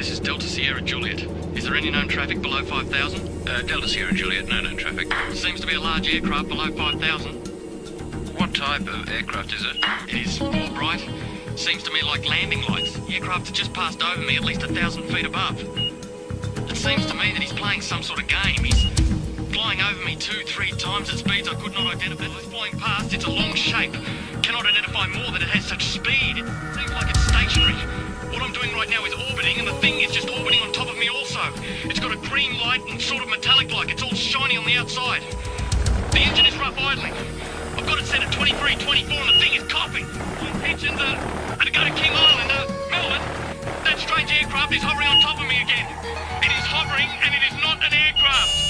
This is Delta Sierra Juliet. Is there any known traffic below 5,000? Delta Sierra Juliet, no known traffic. Seems to be a large aircraft below 5,000. What type of aircraft is it? It is more bright. Seems to me like landing lights. The aircraft has just passed over me at least 1,000 feet above. It seems to me that he's playing some sort of game. He's flying over me 2-3 times at speeds I could not identify. It's flying past, it's a long shape. Cannot identify more that it has such speed. It seems like it's stationary. What I'm doing right now is orbiting, and the thing is just orbiting on top of me also. It's got a green light and sort of metallic-like. It's all shiny on the outside. The engine is rough idling. I've got it set at 23, 24, and the thing is coughing. My intentions are to go to King Island, Melbourne. That strange aircraft is hovering on top of me again. It is hovering, and it is not an aircraft.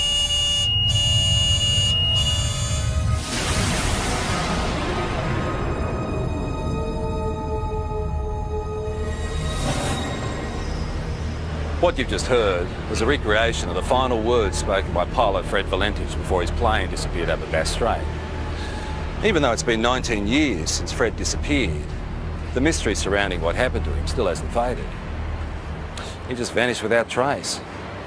What you've just heard was a recreation of the final words spoken by pilot Fred Valentich before his plane disappeared over Bass Strait. Even though it's been 19 years since Fred disappeared, the mystery surrounding what happened to him still hasn't faded. He just vanished without trace,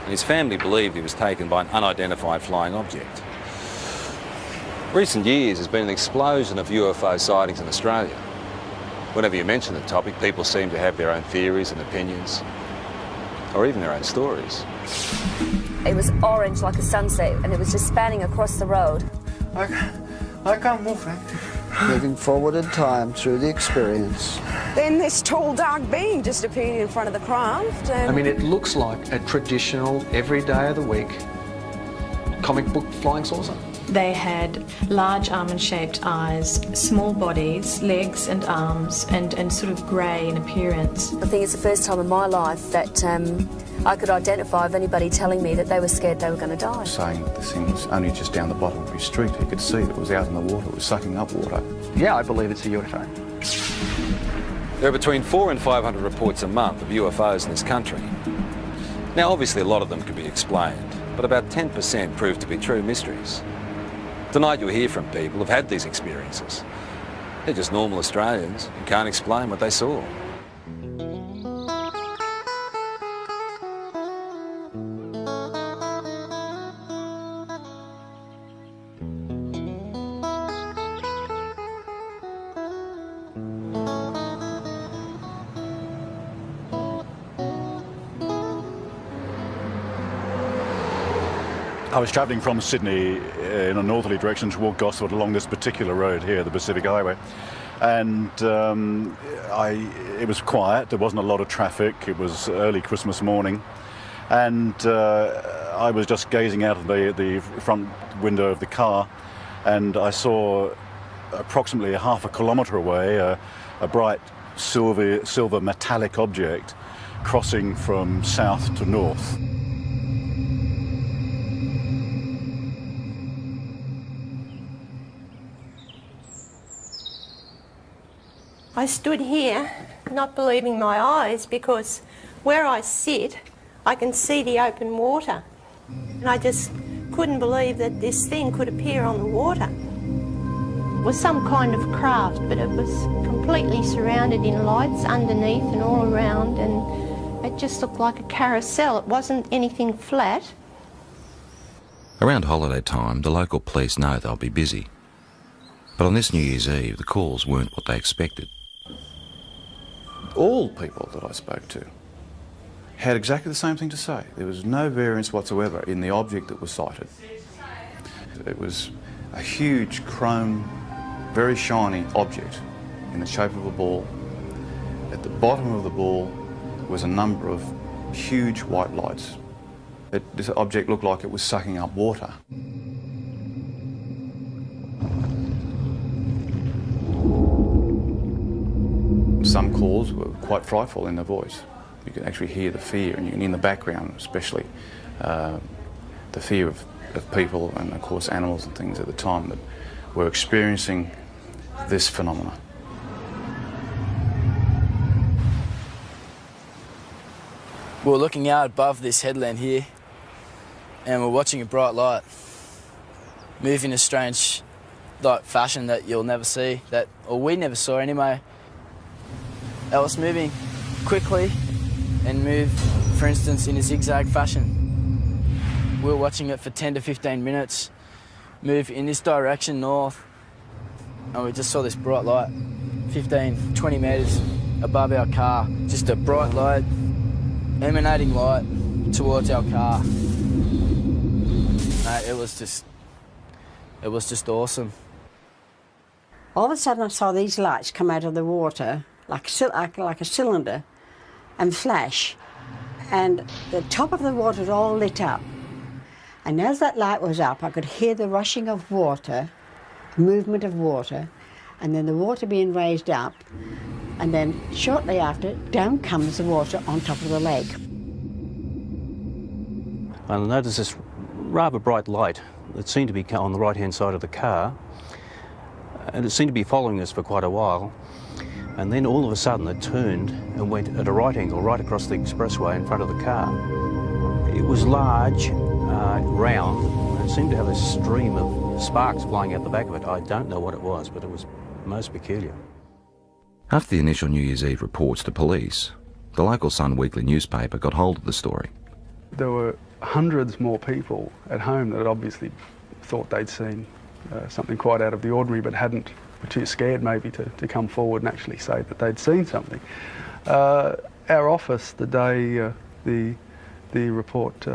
and his family believed he was taken by an unidentified flying object. Recent years has been an explosion of UFO sightings in Australia. Whenever you mention the topic, people seem to have their own theories and opinions, or even their own stories. It was orange like a sunset, and it was just spanning across the road. I can't move, man. Moving forward in time through the experience. Then this tall, dark being just appeared in front of the craft. I mean, it looks like a traditional, every day of the week, comic book flying saucer. They had large almond-shaped eyes, small bodies, legs and arms, and sort of grey in appearance. I think it's the first time in my life that I could identify of anybody telling me that they were scared they were going to die. Saying that this thing was only just down the bottom of his street. He could see that it was out in the water, it was sucking up water. Yeah, I believe it's a UFO. There are between 400 and 500 reports a month of UFOs in this country. Now, obviously, a lot of them can be explained, but about 10% prove to be true mysteries. Tonight you'll hear from people who've had these experiences. They're just normal Australians who can't explain what they saw. I was travelling from Sydney in a northerly direction toward Gosford along this particular road here, the Pacific Highway, and it was quiet. There wasn't a lot of traffic. It was early Christmas morning, and I was just gazing out of the front window of the car, and I saw approximately a half a kilometre away a bright silver metallic object crossing from south to north. I stood here not believing my eyes, because where I sit I can see the open water, and I just couldn't believe that this thing could appear on the water. It was some kind of craft, but it was completely surrounded in lights underneath and all around, and it just looked like a carousel. It wasn't anything flat. Around holiday time, the local police know they'll be busy. But on this New Year's Eve, the calls weren't what they expected. All people that I spoke to had exactly the same thing to say. There was no variance whatsoever in the object that was sighted. It was a huge chrome, very shiny object in the shape of a ball. At the bottom of the ball was a number of huge white lights. This object looked like it was sucking up water. Some calls were quite frightful in their voice. You could actually hear the fear, and in the background especially, the fear of people and of course animals and things at the time that were experiencing this phenomena. We're looking out above this headland here, and we're watching a bright light move in a strange fashion that you'll never see, or we never saw anyway. It was moving quickly and move, for instance, in a zigzag fashion. We were watching it for 10 to 15 minutes, move in this direction north, and we just saw this bright light 15, 20 metres above our car. Just a bright light, emanating light towards our car. It was just awesome. All of a sudden I saw these lights come out of the water like a cylinder and flash, and the top of the water was all lit up. And as that light was up, I could hear the rushing of water, movement of water, and then the water being raised up, and then shortly after, down comes the water on top of the lake. I noticed this rather bright light that seemed to be on the right-hand side of the car, and it seemed to be following us for quite a while. And then all of a sudden it turned and went at a right angle right across the expressway in front of the car. It was large, round, and it seemed to have a stream of sparks flying out the back of it. I don't know what it was, but it was most peculiar. After the initial New Year's Eve reports to police, the local Sun Weekly newspaper got hold of the story. There were hundreds more people at home that obviously thought they'd seen something quite out of the ordinary, but were too scared maybe to come forward and actually say that they'd seen something. Our office, the day the report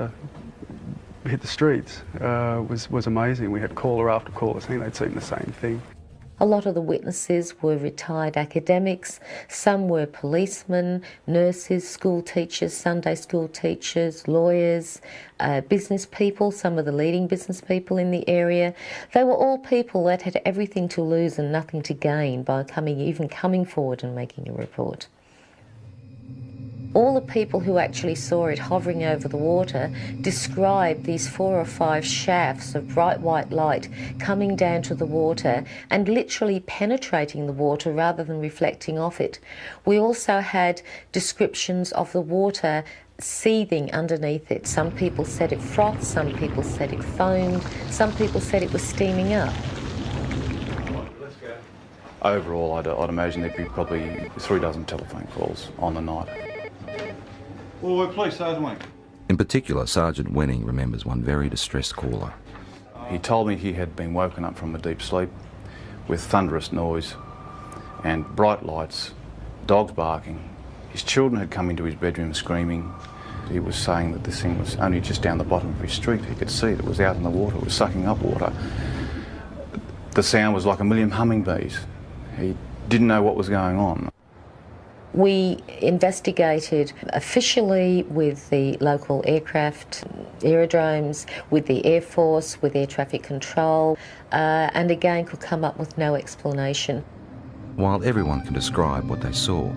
hit the streets, was amazing. We had caller after caller saying they'd seen the same thing. A lot of the witnesses were retired academics, some were policemen, nurses, school teachers, Sunday school teachers, lawyers, business people, some of the leading business people in the area. They were all people that had everything to lose and nothing to gain by even coming forward and making a report. All the people who actually saw it hovering over the water described these 4 or 5 shafts of bright white light coming down to the water and literally penetrating the water rather than reflecting off it. We also had descriptions of the water seething underneath it. Some people said it frothed, some people said it foamed, some people said it was steaming up. Overall, I'd imagine there'd be probably 3 dozen telephone calls on the night. Well, we're police, Sergeant Wenning. In particular, Sergeant Wenning remembers one very distressed caller. He told me he had been woken up from a deep sleep with thunderous noise and bright lights, dogs barking. His children had come into his bedroom screaming. He was saying that this thing was only just down the bottom of his street. He could see it was out in the water, it was sucking up water. The sound was like a million hummingbees. He didn't know what was going on. We investigated officially with the local aircraft, aerodromes, with the Air Force, with air traffic control, and again could come up with no explanation. While everyone can describe what they saw,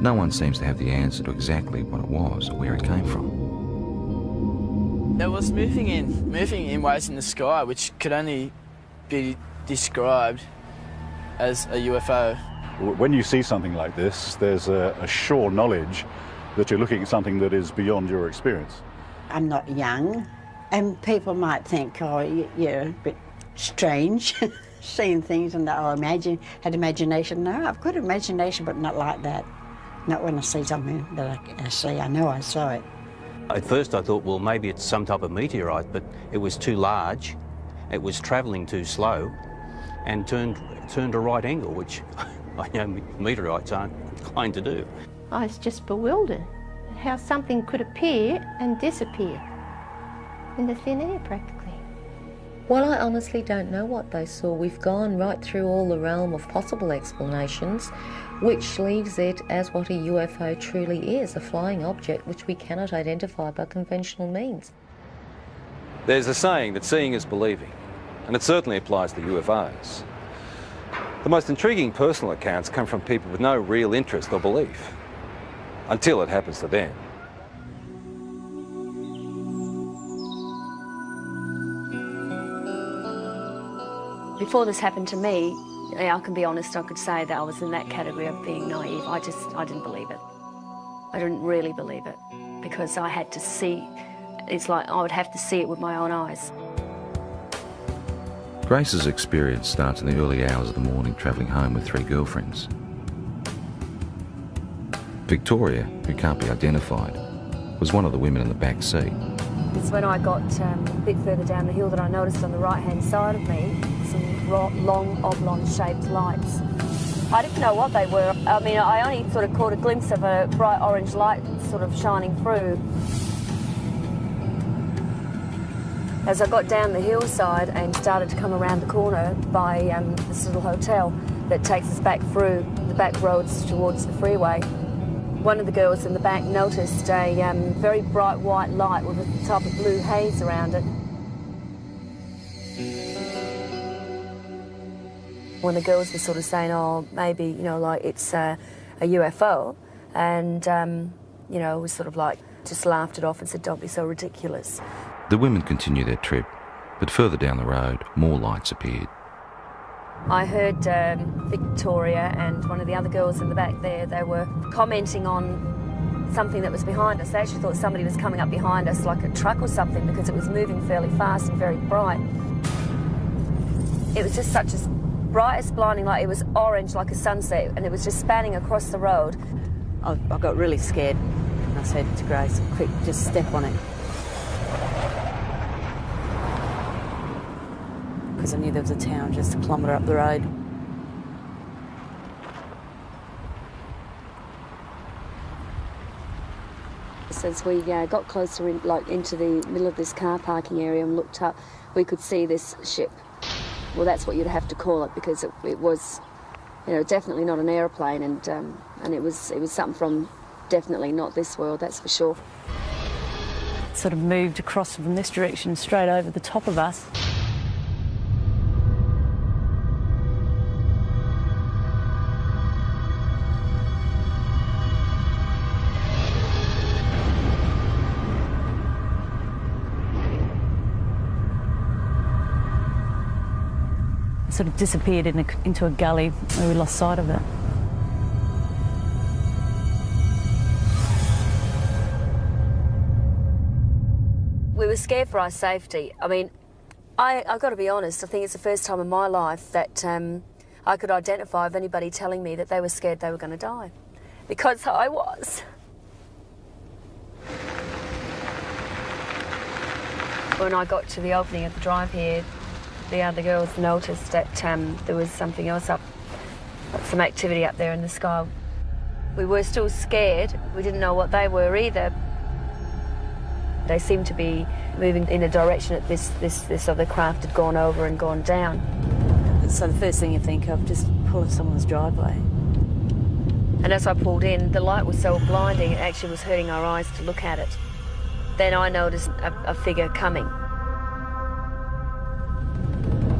no one seems to have the answer to exactly what it was or where it came from. It was moving in waves in the sky, which could only be described as a UFO. When you see something like this, there's a sure knowledge that you're looking at something that is beyond your experience. I'm not young, and people might think, oh, you're a bit strange, seeing things and had imagination. No, I've got imagination, but not like that. Not when I see something that I see. I know I saw it. At first I thought, well, maybe it's some type of meteorite, but it was too large, it was travelling too slow, and turned a right angle, which I know meteorites aren't inclined to do. I was just bewildered how something could appear and disappear in the thin air practically. Well, I honestly don't know what they saw. We've gone right through all the realm of possible explanations, which leaves it as what a UFO truly is, a flying object which we cannot identify by conventional means. There's a saying that seeing is believing, and it certainly applies to UFOs. The most intriguing personal accounts come from people with no real interest or belief, until it happens to them. Before this happened to me, I can be honest, I could say that I was in that category of being naive. I didn't believe it. I didn't really believe it, because I had to see, it's like I would have to see it with my own eyes. Grace's experience starts in the early hours of the morning travelling home with 3 girlfriends. Victoria, who can't be identified, was one of the women in the back seat. It's when I got a bit further down the hill that I noticed on the right-hand side of me some long oblong-shaped lights. I didn't know what they were. I mean, I only sort of caught a glimpse of a bright orange light sort of shining through. As I got down the hillside and started to come around the corner by this little hotel that takes us back through the back roads towards the freeway, one of the girls in the back noticed a very bright white light with a type of blue haze around it. When the girls were sort of saying, oh, maybe, you know, like it's a UFO, and, you know, we sort of like just laughed it off and said, don't be so ridiculous. The women continued their trip, but further down the road, more lights appeared. I heard Victoria and one of the other girls in the back there, they were commenting on something that was behind us. They actually thought somebody was coming up behind us, like a truck or something, because it was moving fairly fast and very bright. It was just such a bright as blinding light. It was orange like a sunset, and it was just spanning across the road. I got really scared, and I said to Grace, quick, just step on it. Because I knew there was a town just a kilometre up the road. As we got closer into the middle of this car parking area and looked up, we could see this ship. Well, that's what you'd have to call it, because it was, you know, definitely not an aeroplane, and it was something from definitely not this world, that's for sure. It sort of moved across from this direction straight over the top of us. Sort of disappeared into a gully where we lost sight of it. We were scared for our safety. I mean, I've got to be honest, I think it's the first time in my life that I could identify of anybody telling me that they were scared they were going to die. Because I was. When I got to the opening of the drive here, the other girls noticed that there was something else up, some activity up there in the sky. We were still scared. We didn't know what they were either. They seemed to be moving in a direction that this other craft had gone over and gone down. So the first thing you think of, just pull in someone's driveway. And as I pulled in, the light was so blinding, it actually was hurting our eyes to look at it. Then I noticed a figure coming.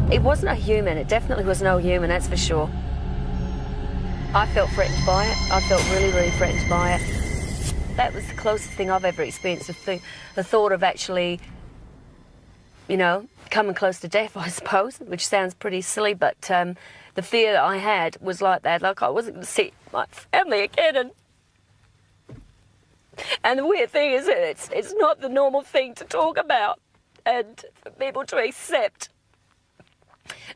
It wasn't a human, it definitely was no human, that's for sure. I felt threatened by it. I felt really, really threatened by it. That was the closest thing I've ever experienced, the thought of actually, you know, coming close to death, I suppose, which sounds pretty silly, but the fear that I had was like that, like I wasn't going to see my family again. And the weird thing is that it's not the normal thing to talk about and for people to accept.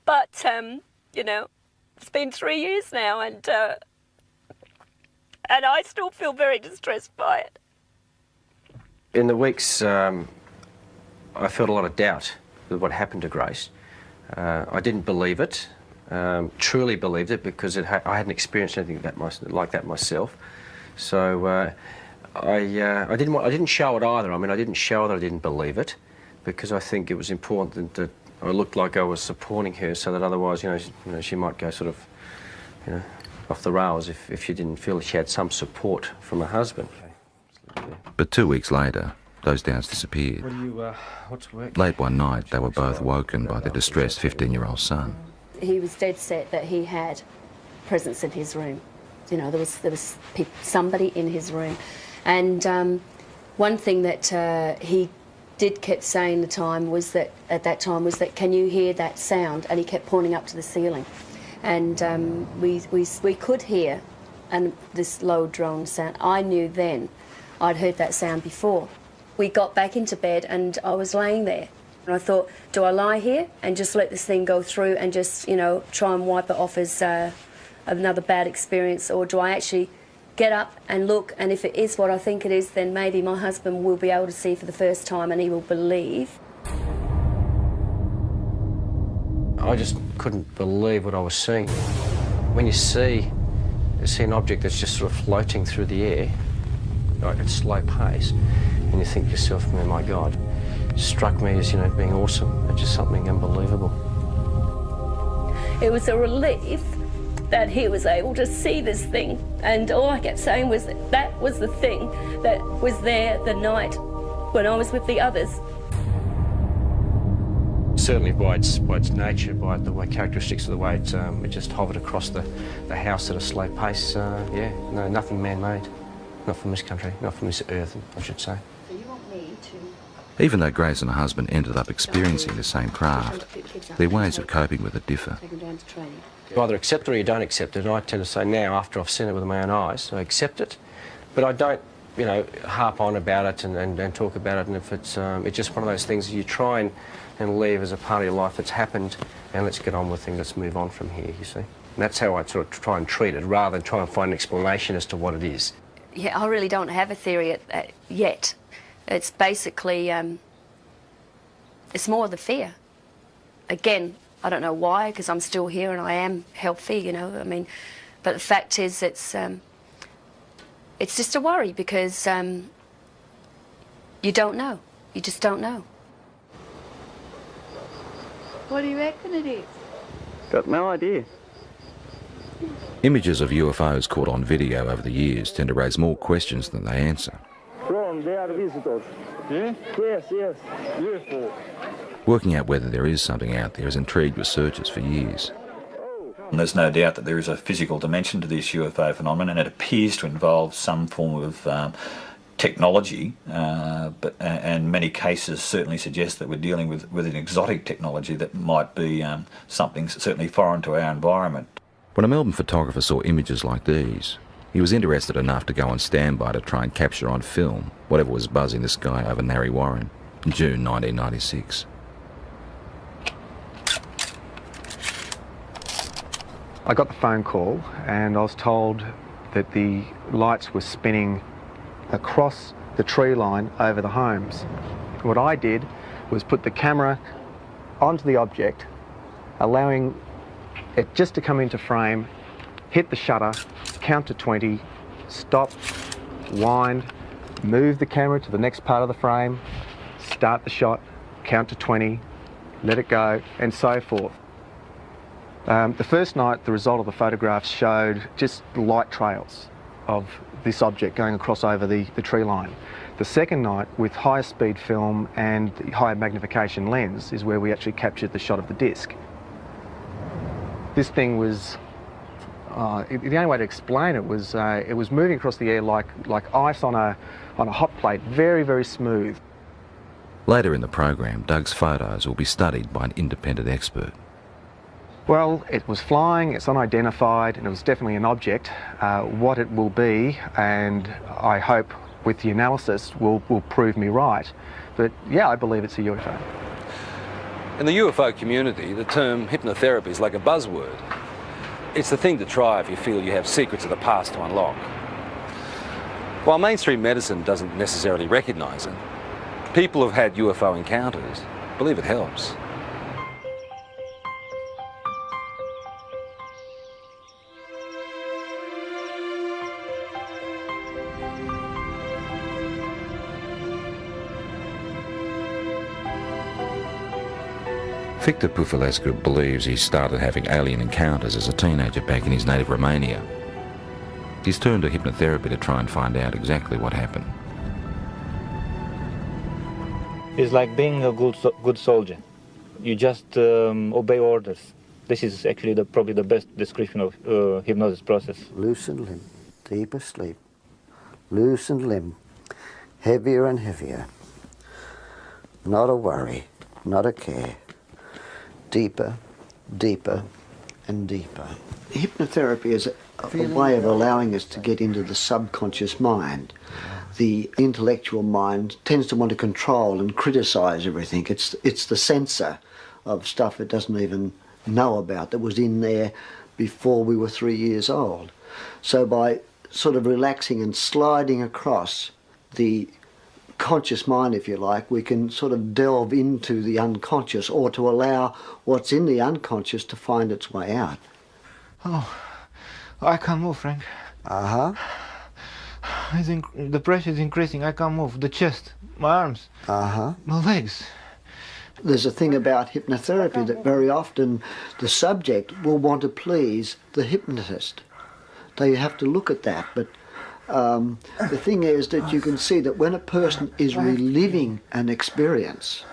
But, you know, it's been 3 years now, and I still feel very distressed by it. In the weeks, I felt a lot of doubt with what happened to Grace. I didn't believe it, truly believed it, because I hadn't experienced anything like that myself. So I didn't show it either. I mean, I didn't show that I didn't believe it, because I think it was important that I looked like I was supporting her, so that otherwise, you know, she might go sort of, you know, off the rails if she didn't feel she had some support from her husband. But 2 weeks later, those doubts disappeared. What's work? Late one night, they were both woken by their distressed 15-year-old son. He was dead set that he had presence in his room. You know, there was somebody in his room. And one thing that he kept saying at that time was that, can you hear that sound? And he kept pointing up to the ceiling. And we could hear this low drone sound. I knew then I'd heard that sound before. We got back into bed and I was laying there. And I thought, do I lie here and just let this thing go through and just, you know, try and wipe it off as another bad experience, or do I actually get up and look, and if it is what I think it is, then maybe my husband will be able to see for the first time and he will believe. I just couldn't believe what I was seeing. When you see an object that's just sort of floating through the air, like at slow pace, and you think to yourself, oh my God, it struck me as, you know, being awesome. It's just something unbelievable. It was a relief that he was able to see this thing, and all I kept saying was that was the thing that was there the night when I was with the others. Certainly by its nature, by the way, characteristics of the way it just hovered across the house at a slow pace, yeah, no, nothing man-made. Not from this country, not from this earth, I should say. So you want me to... Even though Grace and her husband ended up experiencing the same craft, their ways of coping with it differ. You either accept it or you don't accept it, and I tend to say now, after I've seen it with my own eyes, I accept it, but I don't, you know, harp on about it and talk about it, and if it's just one of those things you try and leave as a part of your life that's happened, and let's get on with things, let's move on from here, you see. And that's how I sort of try and treat it, rather than try and find an explanation as to what it is. Yeah, I really don't have a theory yet. It's basically, it's more the fear. Again, I don't know why, because I'm still here and I am healthy, you know, I mean, but the fact is it's just a worry because you don't know. You just don't know. What do you reckon it is? Got no idea. Images of UFOs caught on video over the years tend to raise more questions than they answer. They are visitors. Yeah? Yes, yes. UFO. Working out whether there is something out there has intrigued researchers for years. And there's no doubt that there is a physical dimension to this UFO phenomenon, and it appears to involve some form of technology, and many cases certainly suggest that we're dealing with an exotic technology that might be something certainly foreign to our environment. When a Melbourne photographer saw images like these, he was interested enough to go on standby to try and capture on film whatever was buzzing the sky over Narre Warren in June 1996. I got the phone call and I was told that the lights were spinning across the tree line over the homes. What I did was put the camera onto the object, allowing it just to come into frame, hit the shutter, count to 20, stop, wind, move the camera to the next part of the frame, start the shot, count to 20, let it go, and so forth. The first night, the result of the photographs showed just light trails of this object going across over the tree line. The second night, with higher speed film and the higher magnification lens, is where we actually captured the shot of the disc. This thing was, the only way to explain it was moving across the air like ice on a hot plate, very, very smooth. Later in the program, Doug's photos will be studied by an independent expert. Well, it was flying, it's unidentified, and it was definitely an object. What it will be, and I hope with the analysis will prove me right. But yeah, I believe it's a UFO. In the UFO community, the term hypnotherapy is like a buzzword. It's the thing to try if you feel you have secrets of the past to unlock. While mainstream medicine doesn't necessarily recognise it, people who've had UFO encounters believe it helps. Victor Pufulescu believes he started having alien encounters as a teenager back in his native Romania. He's turned to hypnotherapy to try and find out exactly what happened. It's like being a good soldier. You just obey orders. This is actually probably the best description of hypnosis process. Loosened limb, deeper sleep. Loosened limb, heavier and heavier. Not a worry, not a care. Deeper, deeper, and deeper. Hypnotherapy is a way of allowing us to get into the subconscious mind. The intellectual mind tends to want to control and criticise everything. It's the censor of stuff it doesn't even know about that was in there before we were 3 years old. So by sort of relaxing and sliding across the conscious mind, if you like, we can sort of delve into the unconscious, or to allow what's in the unconscious to find its way out. Oh, I can't move, Frank. Uh-huh. The pressure is increasing. I can't move. The chest, my arms, my legs. There's a thing about hypnotherapy that very often the subject will want to please the hypnotist. They have to look at that, but the thing is that you can see that when a person is reliving an experience,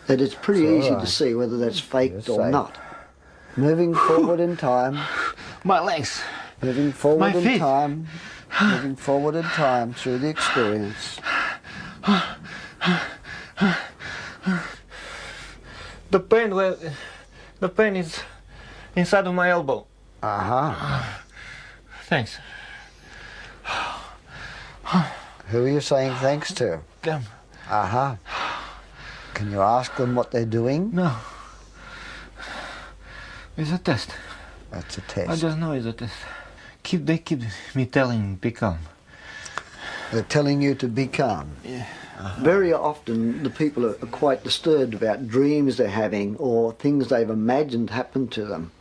that it's pretty easy to see whether that's faked or not. Moving forward in time. My legs. Moving forward My in feet. time. Moving forward in time through the experience. The pain is inside of my elbow. Thanks. Who are you saying thanks to? Them. Can you ask them what they're doing? No. It's a test. That's a test. I just know it's a test. They keep me telling, be calm. They're telling you to be calm. Yeah. Very often the people are quite disturbed about dreams they're having or things they've imagined happen to them.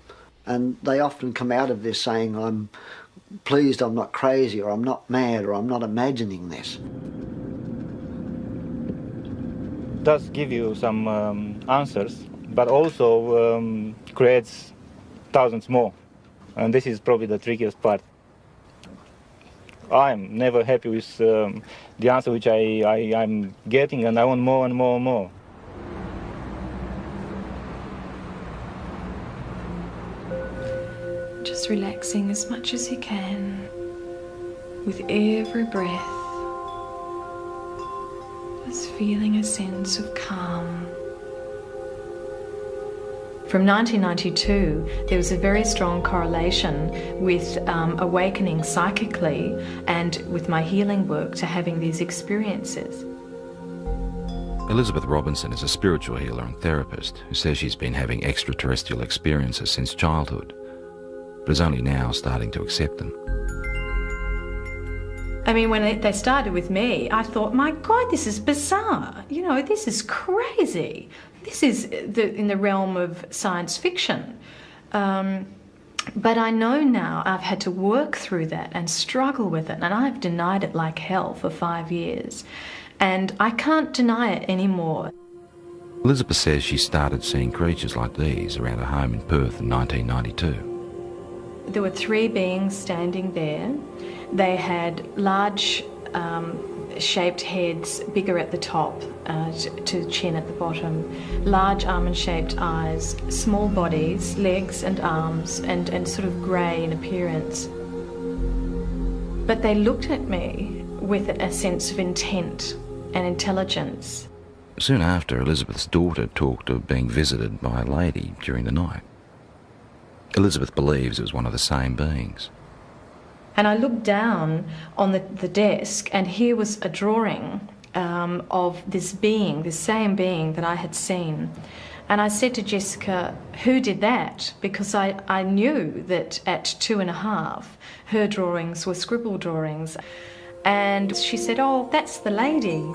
And they often come out of this saying, I'm pleased I'm not crazy, or I'm not mad, or I'm not imagining this. It does give you some answers, but also creates thousands more. And this is probably the trickiest part. I'm never happy with the answer which I'm getting, and I want more and more and more. Just relaxing as much as you can with every breath. Just feeling a sense of calm. From 1992, there was a very strong correlation with awakening psychically and with my healing work to having these experiences. Elizabeth Robinson is a spiritual healer and therapist who says she's been having extraterrestrial experiences since childhood, but is only now starting to accept them. I mean, when they started with me, I thought, my God, this is bizarre. You know, this is crazy. This is in the realm of science fiction. But I know now I've had to work through that and struggle with it, and I've denied it like hell for 5 years. And I can't deny it anymore. Elizabeth says she started seeing creatures like these around her home in Perth in 1992. There were 3 beings standing there. They had large shaped heads, bigger at the top to chin at the bottom, large almond-shaped eyes, small bodies, legs and arms, and sort of grey in appearance. But they looked at me with a sense of intent and intelligence. Soon after, Elizabeth's daughter talked of being visited by a lady during the night. Elizabeth believes it was one of the same beings. And I looked down on the desk, and here was a drawing of this being, this same being that I had seen. And I said to Jessica, who did that? Because I knew that at 2.5, her drawings were scribble drawings. And she said, oh, that's the lady.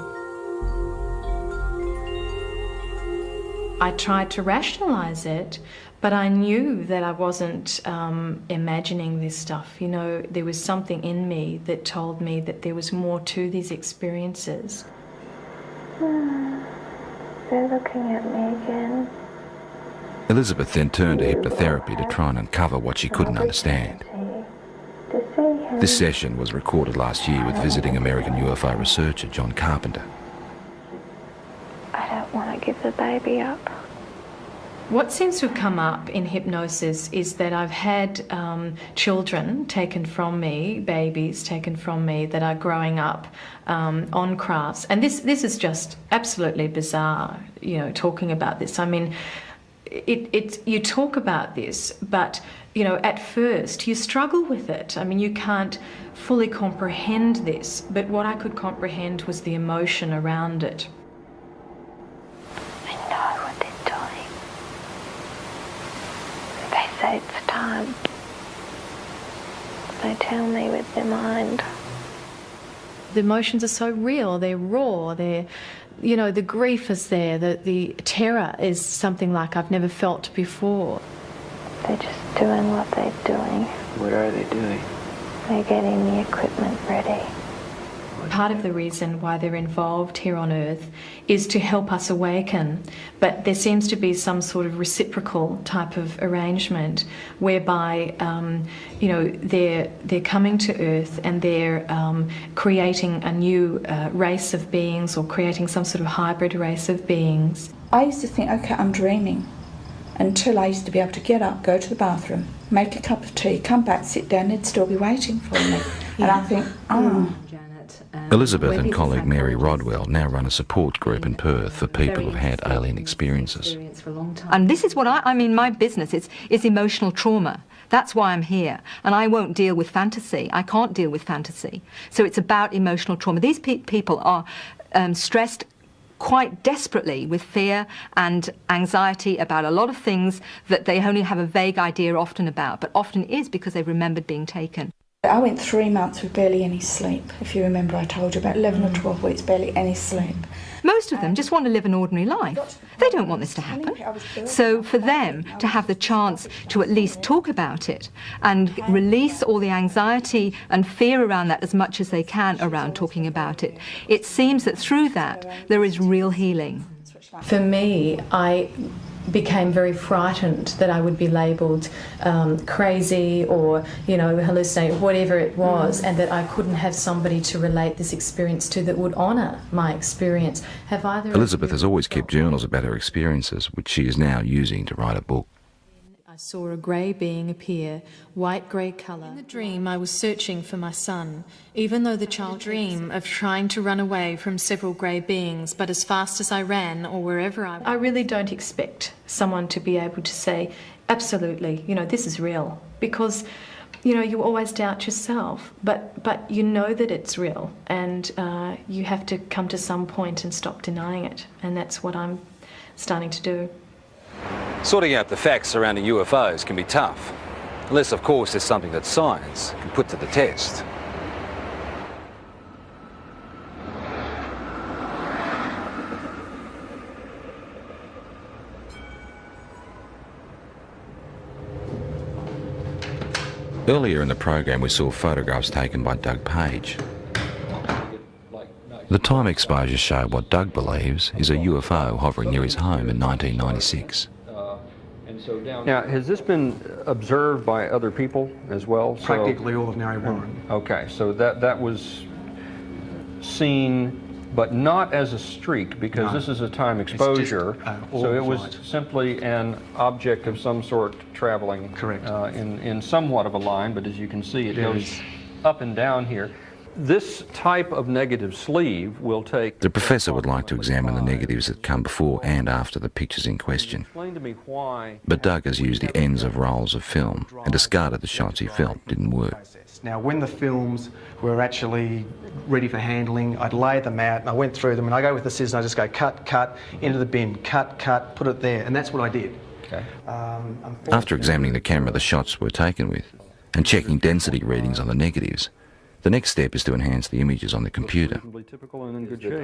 I tried to rationalise it, but I knew that I wasn't imagining this stuff. You know, there was something in me that told me that there was more to these experiences. They're looking at me again. Elizabeth then turned to hypnotherapy to try and uncover what she couldn't understand. This session was recorded last year with visiting American UFO researcher John Carpenter. I don't want to give the baby up. What seems to have come up in hypnosis is that I've had children taken from me, babies taken from me that are growing up on crafts. And this is just absolutely bizarre, you know, talking about this. I mean, you talk about this, but, you know, at first you struggle with it. I mean, you can't fully comprehend this, but what I could comprehend was the emotion around it. They say it's time. they tell me with their mind. The emotions are so real, they're raw, they're, you know, the grief is there, the terror is something like I've never felt before. They're just doing what they're doing. What are they doing? They're getting the equipment ready. Part of the reason why they're involved here on Earth is to help us awaken, but there seems to be some sort of reciprocal type of arrangement whereby, you know, they're coming to Earth and they're creating a new race of beings, or creating some sort of hybrid race of beings. I used to think, okay, I'm dreaming, until I used to be able to get up, go to the bathroom, make a cup of tea, come back, sit down, they'd still be waiting for me. And I think, oh. Elizabeth and colleague Mary Rodwell now run a support group in Perth for people who've had alien experiences. And this is what I mean, my business is emotional trauma. That's why I'm here. And I won't deal with fantasy. I can't deal with fantasy. So it's about emotional trauma. These people are stressed quite desperately with fear and anxiety about a lot of things that they only have a vague idea often about, but often is because they've remembered being taken. I went 3 months with barely any sleep. If you remember, I told you about 11 or 12 weeks, barely any sleep. Most of them just want to live an ordinary life. They don't want this to happen. So for them to have the chance to at least talk about it and release all the anxiety and fear around that as much as they can around talking about it, it seems that through that there is real healing. For me, I became very frightened that I would be labelled crazy or, you know, hallucinating, whatever it was, and that I couldn't have somebody to relate this experience to that would honour my experience. Have either Elizabeth has always kept journals about her experiences, which she is now using to write a book. I saw a grey being appear, white-grey colour. In the dream, I was searching for my son, even though the child dream of trying to run away from several grey beings, but as fast as I ran or wherever I really don't expect someone to be able to say, absolutely, you know, this is real, because, you know, you always doubt yourself, but you know that it's real, and you have to come to some point and stop denying it, and that's what I'm starting to do. Sorting out the facts surrounding UFOs can be tough, unless of course there's something that science can put to the test. Earlier in the program we saw photographs taken by Doug Page. The time exposures show what Doug believes is a UFO hovering near his home in 1996. Now, has this been observed by other people as well? Practically all of Narre Warren. Okay, so that was seen, but not as a streak, because this is a time exposure. So it was simply an object of some sort traveling. Correct. In somewhat of a line, but as you can see, it goes up and down here. This type of negative sleeve will take... The professor would like to examine the negatives that come before and after the pictures in question. Explain to me why... But Doug has used the ends of rolls of film and discarded the shots he felt didn't work. Now, when the films were actually ready for handling, I'd lay them out and I went through them, and I go with the scissors and I just go cut, cut, into the bin, cut, cut, put it there, and that's what I did. Okay. After examining the camera the shots were taken with and checking density readings on the negatives, the next step is to enhance the images on the computer.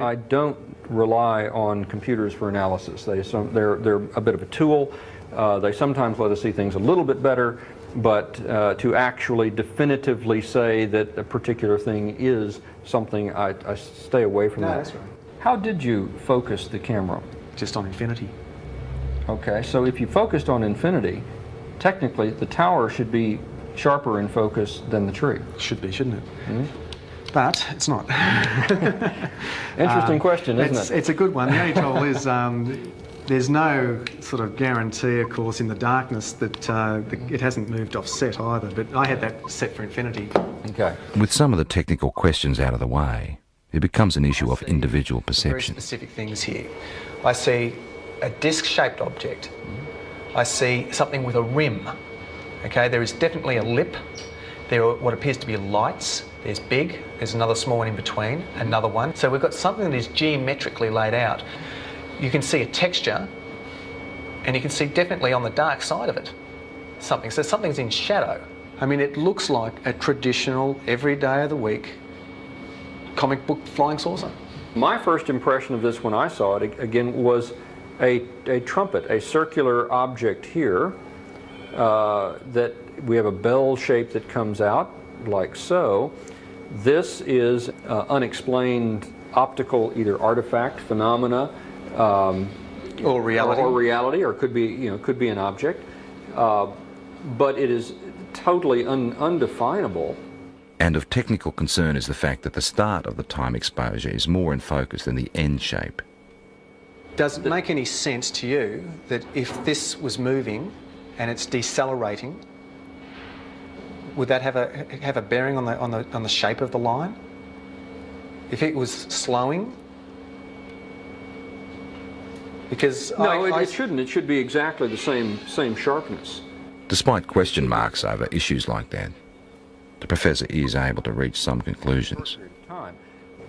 I don't rely on computers for analysis. They're a bit of a tool. They sometimes let us see things a little bit better, but to actually definitively say that a particular thing is something, I stay away from that. That's right. How did you focus the camera? Just on infinity. Okay, so if you focused on infinity, technically the tower should be sharper in focus than the tree. Should be, shouldn't it? Mm-hmm. But it's not. Interesting question, isn't it? It's a good one. The only trouble is there's no sort of guarantee, of course, in the darkness that it hasn't moved off set either, but I had that set for infinity. Okay. With some of the technical questions out of the way, it becomes an issue of individual perception. Very specific things here. I see a disc-shaped object. I see something with a rim. Okay, there is definitely a lip. There are what appears to be lights. There's big, there's another small one in between, another one. So we've got something that is geometrically laid out. You can see a texture, and you can see definitely on the dark side of it something. So something's in shadow. I mean, it looks like a traditional, every day of the week, comic book flying saucer. My first impression of this when I saw it, again, was a trumpet, a circular object here that we have a bell shape that comes out like so. This is unexplained optical either artifact, phenomena, or reality, or could be, could be an object, but it is totally undefinable. And of technical concern is the fact that the start of the time exposure is more in focus than the end shape. Does it make any sense to you that if this was moving and it's decelerating, would that have a bearing on the shape of the line? If it was slowing? Because no, it shouldn't. It should be exactly the same sharpness. Despite question marks over issues like that, the professor is able to reach some conclusions.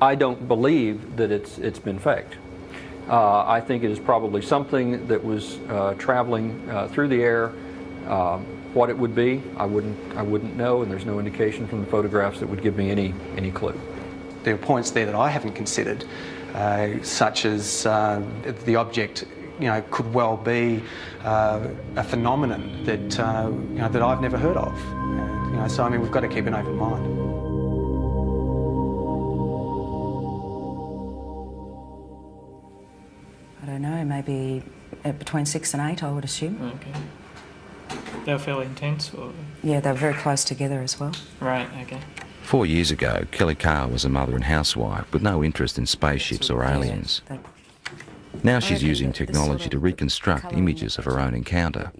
I don't believe that it's been faked. I think it is probably something that was traveling through the air. What it would be, I wouldn't know, and there's no indication from the photographs that would give me any clue. There are points there that I haven't considered, such as the object, could well be a phenomenon that that I've never heard of. So I mean, we've got to keep an open mind. I don't know, maybe between 6 and 8, I would assume. Okay. They were fairly intense, or? Yeah, they were very close together as well. Right, okay. 4 years ago, Kelly Carr was a mother and housewife with no interest in spaceships or aliens. Now she's using technology to reconstruct images of her own encounter.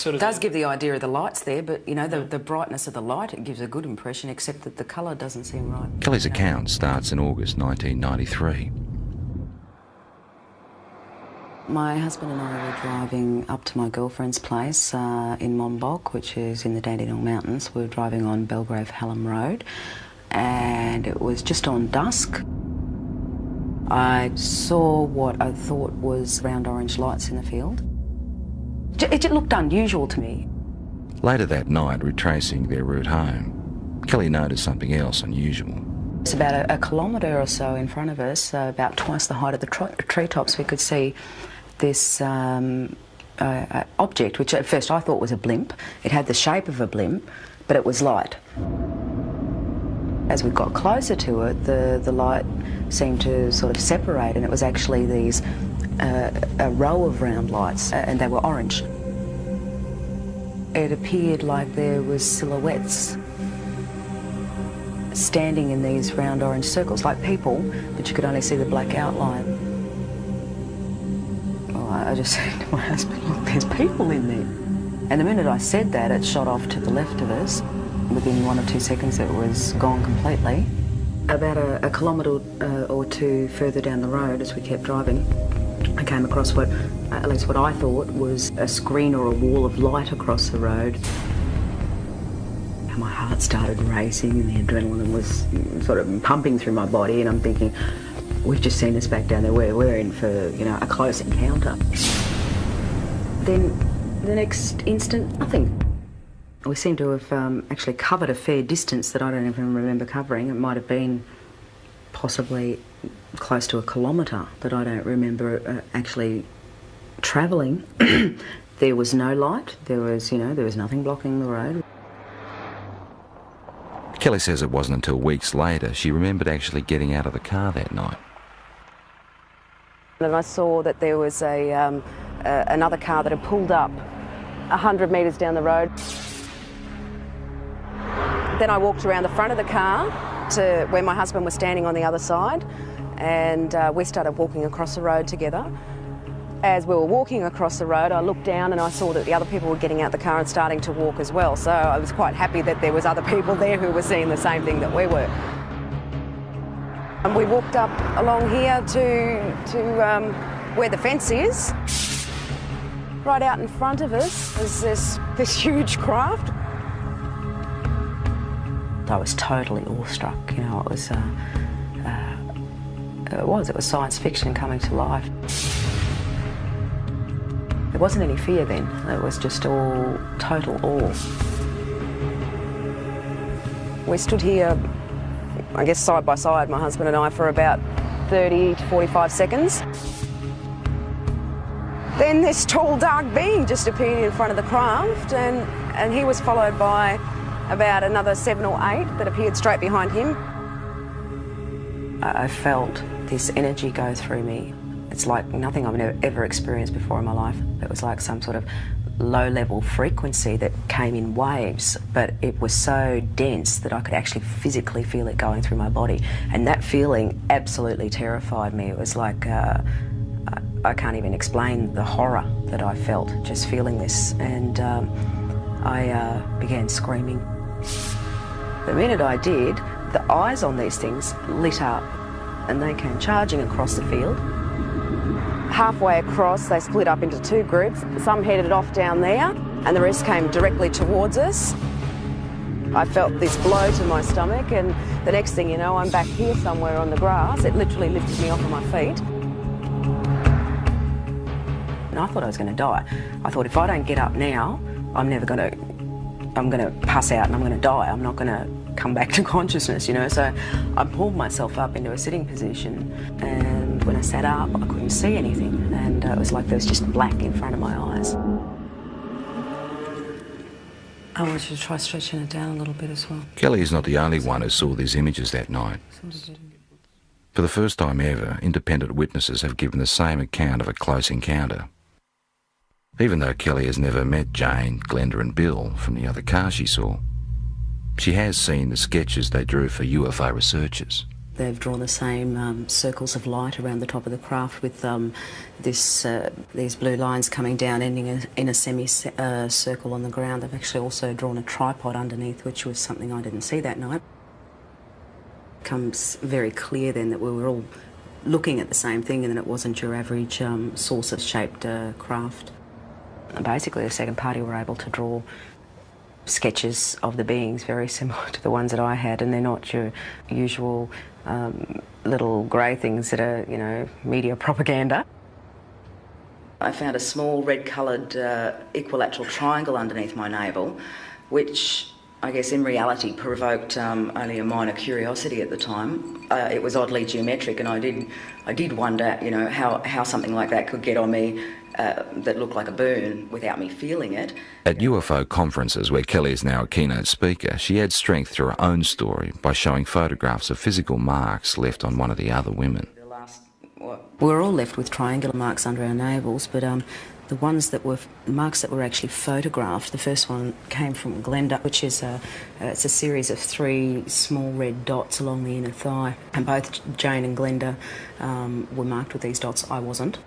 It does give the idea of the lights there, but the brightness of the light, it gives a good impression, except that the colour doesn't seem right. Kelly's account starts in August 1993. My husband and I were driving up to my girlfriend's place in Monbulk, which is in the Dandenong Mountains. We were driving on Belgrave Hallam Road, and it was just on dusk. I saw what I thought was round orange lights in the field. It looked unusual to me. Later that night, retracing their route home, Kelly noticed something else unusual. It's about a kilometre or so in front of us, about twice the height of the treetops. We could see this object, which at first I thought was a blimp. It had the shape of a blimp, but it was light. As we got closer to it, the light seemed to sort of separate, and it was actually these a row of round lights, and they were orange. It appeared like there was silhouettes standing in these round orange circles, like people, but you could only see the black outline. Well, I just said to my husband, look, there's people in there. And the minute I said that, it shot off to the left of us. Within 1 or 2 seconds, it was gone completely. About a kilometre or two further down the road, as we kept driving, I came across at least what I thought was a screen or a wall of light across the road. And my heart started racing and the adrenaline was sort of pumping through my body, and I'm thinking, we've just seen us back down there, we're in for, a close encounter. Then the next instant, nothing. We seem to have actually covered a fair distance that I don't even remember covering. It might have been possibly close to a kilometre that I don't remember actually travelling. There was no light. There was nothing blocking the road. Kelly says it wasn't until weeks later she remembered actually getting out of the car that night. And I saw that there was another car that had pulled up 100 metres down the road. Then I walked around the front of the car to where my husband was standing on the other side, and we started walking across the road together. As we were walking across the road, I looked down and I saw that the other people were getting out the car and starting to walk as well. So I was quite happy that there was other people there who were seeing the same thing that we were. And we walked up along here to where the fence is. Right out in front of us is this huge craft. I was totally awestruck. It was science fiction coming to life. There wasn't any fear then. It was just all total awe. We stood here, I guess side by side, my husband and I, for about 30 to 45 seconds. Then this tall, dark being just appeared in front of the craft, and he was followed by about another 7 or 8 that appeared straight behind him. I felt this energy go through me. It's like nothing I've ever experienced before in my life. It was like some sort of low-level frequency that came in waves, but it was so dense that I could actually physically feel it going through my body. And that feeling absolutely terrified me. It was like, I can't even explain the horror that I felt just feeling this. And I began screaming. The minute I did, the eyes on these things lit up and they came charging across the field. Halfway across, they split up into 2 groups. Some headed off down there and the rest came directly towards us. I felt this blow to my stomach, and the next thing you know, I'm back here somewhere on the grass. It literally lifted me off of my feet. And I thought I was going to die. I thought if I don't get up now, I'm going to pass out and I'm going to die. I'm not going to come back to consciousness, you know. So I pulled myself up into a sitting position, and when I sat up, I couldn't see anything, and it was like there was just black in front of my eyes. I want you to try stretching it down a little bit as well. Kelly is not the only one who saw these images that night. For the first time ever, independent witnesses have given the same account of a close encounter. Even though Kelly has never met Jane, Glenda and Bill from the other car she saw, she has seen the sketches they drew for UFO researchers. They've drawn the same circles of light around the top of the craft with these blue lines coming down, ending in a semicircle on the ground. They've actually also drawn a tripod underneath, which was something I didn't see that night. It becomes very clear then that we were all looking at the same thing and that it wasn't your average saucer-shaped craft. And basically, the second party were able to draw sketches of the beings very similar to the ones that I had, and they're not your usual little grey things that are, you know, media propaganda. I found a small red-coloured equilateral triangle underneath my navel, which I guess in reality provoked only a minor curiosity at the time. It was oddly geometric, and I did wonder, you know, how something like that could get on me that looked like a burn without me feeling it. At UFO conferences, where Kelly is now a keynote speaker, she adds strength to her own story by showing photographs of physical marks left on one of the other women. We were all left with triangular marks under our navels, but the ones that were marks that were actually photographed, the first one came from Glenda, which is it's a series of 3 small red dots along the inner thigh, and both Jane and Glenda were marked with these dots. I wasn't.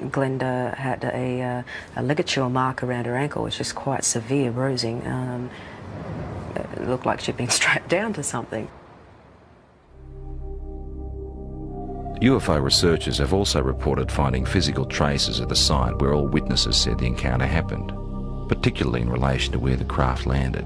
Glenda had a ligature mark around her ankle, which is quite severe bruising. It looked like she'd been strapped down to something. UFO researchers have also reported finding physical traces at the site where all witnesses said the encounter happened, particularly in relation to where the craft landed.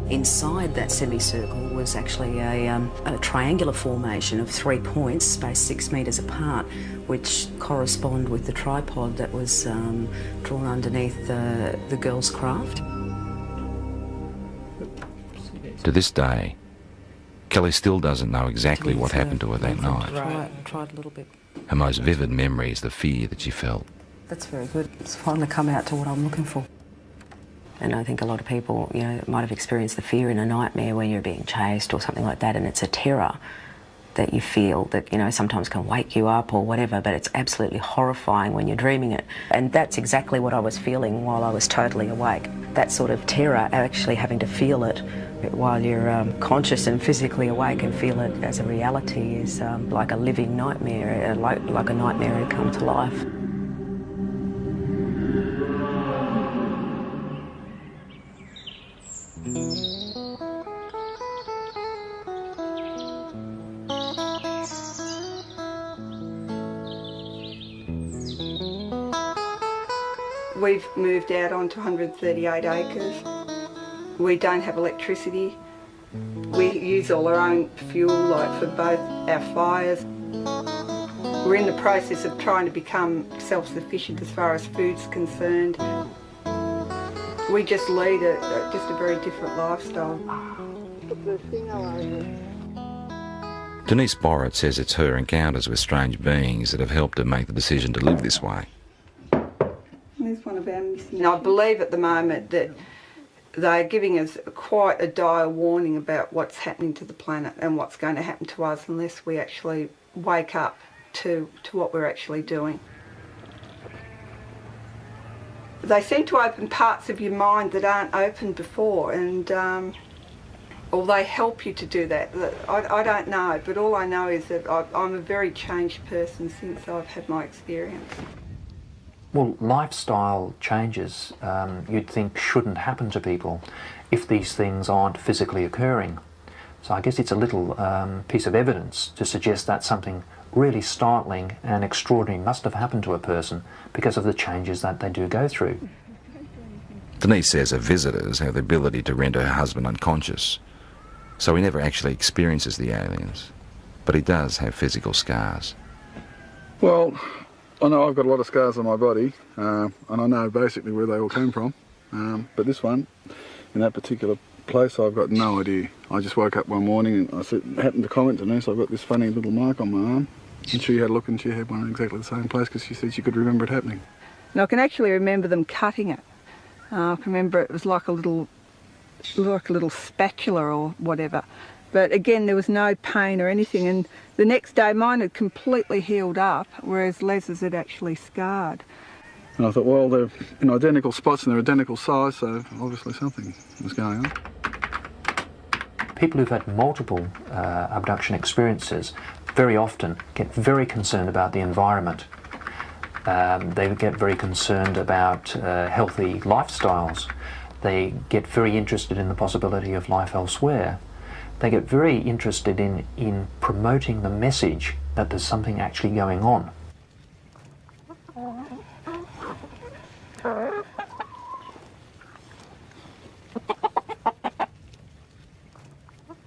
Inside that semicircle was actually a triangular formation of 3 points spaced 6 metres apart, which correspond with the tripod that was drawn underneath the girl's craft. To this day, Kelly still doesn't know exactly what happened to her that night. Tried a little bit. Her most vivid memory is the fear that she felt. That's very good. It's finally come out to what I'm looking for. And I think a lot of people, you know, might have experienced the fear in a nightmare where you're being chased or something like that, and it's a terror that you feel that, you know, sometimes can wake you up or whatever, but it's absolutely horrifying when you're dreaming it. And that's exactly what I was feeling while I was totally awake. That sort of terror, actually having to feel it while you're conscious and physically awake and feel it as a reality, is like a living nightmare, like a nightmare had come to life. We've moved out onto 138 acres. We don't have electricity. We use all our own fuel, like for both our fires. We're in the process of trying to become self-sufficient as far as food's concerned. We just lead just a very different lifestyle. Denise Borrett says it's her encounters with strange beings that have helped her make the decision to live this way. There's one of our missing. I believe at the moment that they're giving us quite a dire warning about what's happening to the planet and what's going to happen to us unless we actually wake up to what we're actually doing. They seem to open parts of your mind that aren't opened before, and or they help you to do that. I don't know, but all I know is that I'm a very changed person since I've had my experience. Well, lifestyle changes you'd think shouldn't happen to people if these things aren't physically occurring. So I guess it's a little piece of evidence to suggest that something really startling and extraordinary must have happened to a person because of the changes that they do go through. Denise says her visitors have the ability to render her husband unconscious, so he never actually experiences the aliens, but he does have physical scars. Well, I know I've got a lot of scars on my body, and I know basically where they all came from, but this one, in that particular place, I've got no idea. I just woke up one morning and I happened to comment to Denise, I've got this funny little mark on my arm, and she had a look and she had one in exactly the same place because she said she could remember it happening. And I can actually remember them cutting it. I can remember it was like a little spatula or whatever. But again, there was no pain or anything, and the next day mine had completely healed up, whereas Les's had actually scarred. And I thought, well, they're in identical spots and they're identical size, so obviously something was going on. People who've had multiple abduction experiences very often get very concerned about the environment. They get very concerned about healthy lifestyles. They get very interested in the possibility of life elsewhere. They get very interested in promoting the message that there's something actually going on.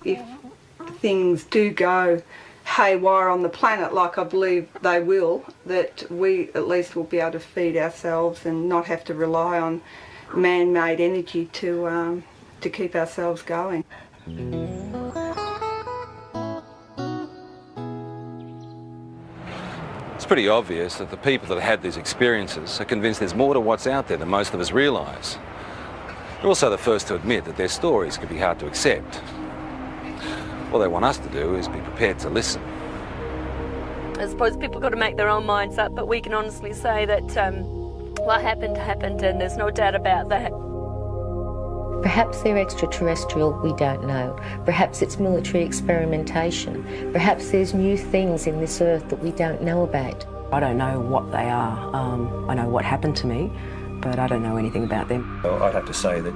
If things do go haywire on the planet, like I believe they will, that we at least will be able to feed ourselves and not have to rely on man-made energy to keep ourselves going. It's pretty obvious that the people that had these experiences are convinced there's more to what's out there than most of us realise. They're also the first to admit that their stories can be hard to accept. All they want us to do is be prepared to listen. I suppose people got to make their own minds up, but we can honestly say that what happened, happened, and there's no doubt about that. Perhaps they're extraterrestrial, we don't know. Perhaps it's military experimentation. Perhaps there's new things in this earth that we don't know about. I don't know what they are. I know what happened to me, but I don't know anything about them. Well, I'd have to say that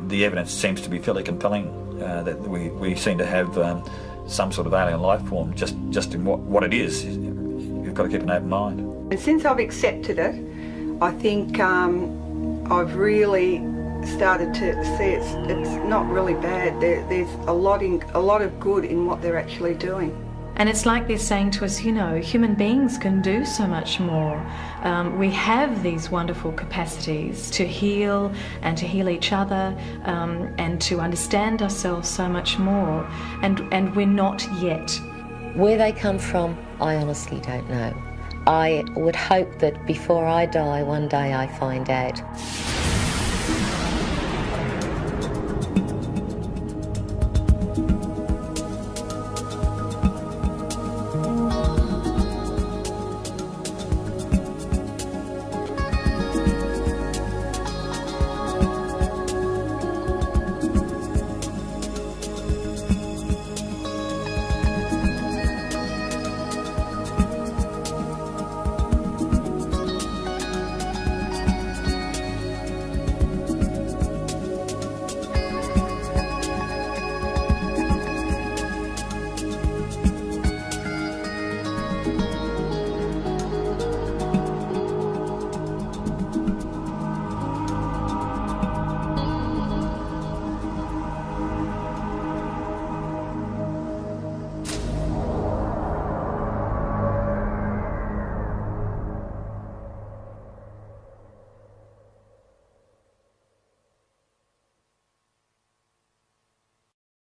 the evidence seems to be fairly compelling, that we seem to have some sort of alien life form, just in what it is. You've got to keep an open mind. And since I've accepted it, I think I've really started to see it's not really bad. There's a lot of good in what they're actually doing. And it's like they're saying to us, you know, human beings can do so much more. We have these wonderful capacities to heal and to heal each other and to understand ourselves so much more. And we're not yet. Where they come from, I honestly don't know. I would hope that before I die, one day I find out.